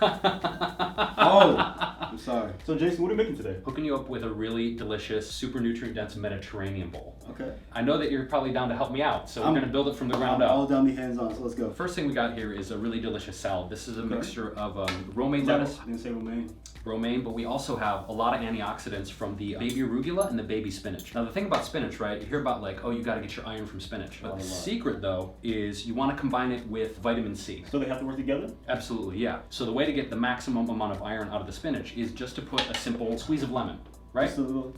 Oh, I'm sorry. So Jason, what are you making today? Hooking you up with a really delicious, super nutrient-dense Mediterranean bowl. Okay. I know that you're probably down to help me out, so we're going to build it from the ground up. All down, be hands-on, so let's go. First thing we got here is a really delicious salad. This is a mixture of romaine lettuce. I didn't say romaine. Romaine, but we also have a lot of antioxidants from the baby arugula and the baby spinach. Now the thing about spinach, right, you hear about like, oh, you gotta get your iron from spinach. But the secret though is you wanna combine it with vitamin C. So they have to work together? Absolutely, yeah. So the way to get the maximum amount of iron out of the spinach is just to put a simple squeeze of lemon, right? Just a little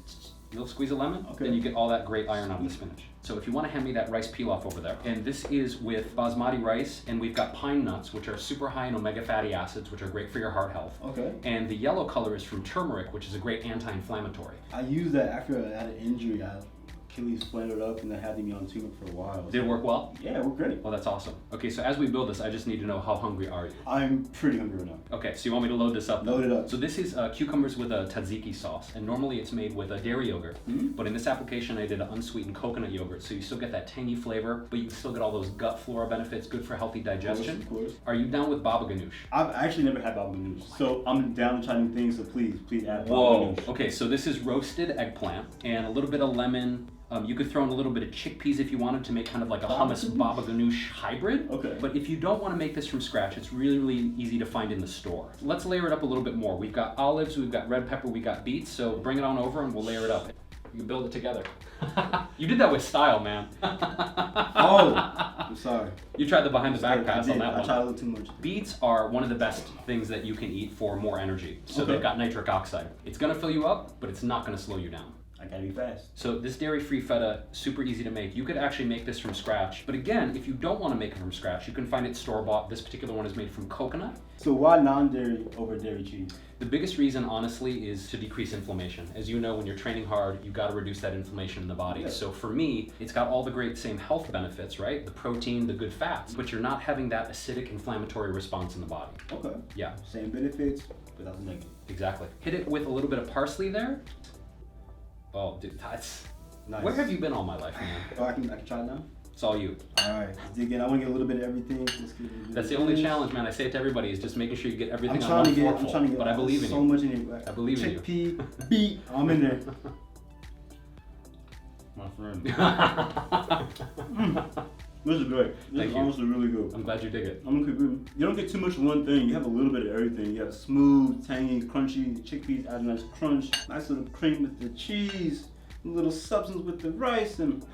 squeeze of lemon, okay. Then you get all that great iron out of the spinach. So if you want to hand me that rice pilaf over there, and this is with basmati rice, and we've got pine nuts, which are super high in omega fatty acids, which are great for your heart health. Okay. And the yellow color is from turmeric, which is a great anti-inflammatory. I used that after I had an injury. Achilles flared up and I had to be on turmeric for a while. Did it work well? Yeah, it worked great. Well, that's awesome. Okay, so as we build this, I just need to know how hungry are you? I'm pretty hungry right now. Okay, so you want me to load this up? Load it up. So this is cucumbers with a tzatziki sauce, and normally it's made with a dairy yogurt. But in this application, I did an unsweetened coconut yogurt, so you still get that tangy flavor, but you can still get all those gut flora benefits, good for healthy digestion. Of course. Are you down with baba ganoush? I've actually never had baba ganoush, so I'm down to try new things, so please add baba Whoa. ganoush. Okay, so this is roasted eggplant and a little bit of lemon. You could throw in a little bit of chickpeas if you wanted to make kind of like a hummus baba ganoush hybrid. Okay. But if you don't want to make this from scratch, it's really, really easy to find in the store. Let's layer it up a little bit more. We've got olives, we've got red pepper, we've got beets, so bring it on over and we'll layer it up. You can build it together. You did that with style, man. Oh, I'm sorry. You tried the behind the back pass on that one. I tried a little too much. Beets are one of the best things that you can eat for more energy. So they've got nitric oxide. It's gonna fill you up, but it's not gonna slow you down. I gotta be fast. So this dairy-free feta, super easy to make. You could actually make this from scratch. But again, if you don't want to make it from scratch, you can find it store-bought. This particular one is made from coconut. So why non-dairy over dairy cheese? The biggest reason, honestly, is to decrease inflammation. As you know, when you're training hard, you got to reduce that inflammation in the body. Yeah. So for me, it's got all the great same health benefits, right? The protein, the good fats, but you're not having that acidic inflammatory response in the body. Okay. Yeah. Same benefits without the negative. Exactly. Hit it with a little bit of parsley there. Oh, dude, that's nice. Where have you been all my life, man? Oh, I can try it now? It's all you. All right, let's dig in. I want to get a little bit of everything. That's the only challenge, man. I say it to everybody, is just making sure you get everything I'm on one trying forkful. to get But I believe in so you. much in it. I believe in you. Chickpea, beet, I'm in there. My friend. This is great. This is honestly really good. I'm glad you dig it. You don't get too much of one thing. You have a little bit of everything. You have smooth, tangy, crunchy. The chickpeas add a nice crunch. Nice little cream with the cheese. A little substance with the rice and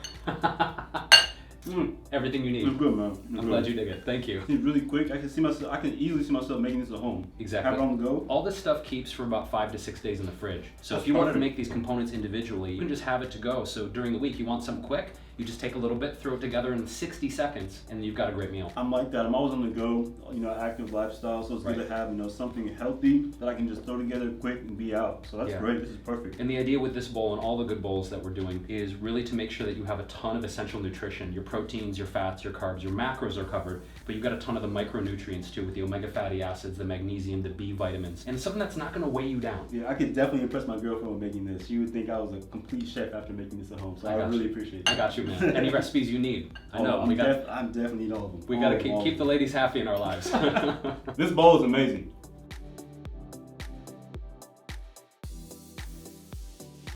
everything you need. It's good, man. I'm glad you dig it. Thank you. It's really quick. I can easily see myself making this at home. Exactly. Have it on the go. All this stuff keeps for about 5 to 6 days in the fridge. So if you wanted to make these components individually, you can just have it to go. So during the week, you want something quick, you just take a little bit, throw it together in 60 seconds, and you've got a great meal. I'm like that. I'm always on the go, active lifestyle. So it's good to have, something healthy that I can just throw together quick and be out. So that's great. This is perfect. And the idea with this bowl and all the good bowls that we're doing is really to make sure that you have a ton of essential nutrition. Your proteins, your fats, your carbs, your macros are covered, but you've got a ton of the micronutrients too, with the omega fatty acids, the magnesium, the B vitamins, and something that's not going to weigh you down. Yeah, I could definitely impress my girlfriend with making this. She would think I was a complete chef after making this at home. So I really appreciate it. I got you, man. Any recipes you need, I know. I definitely need all of them. We got to keep the ladies happy in our lives. This bowl is amazing.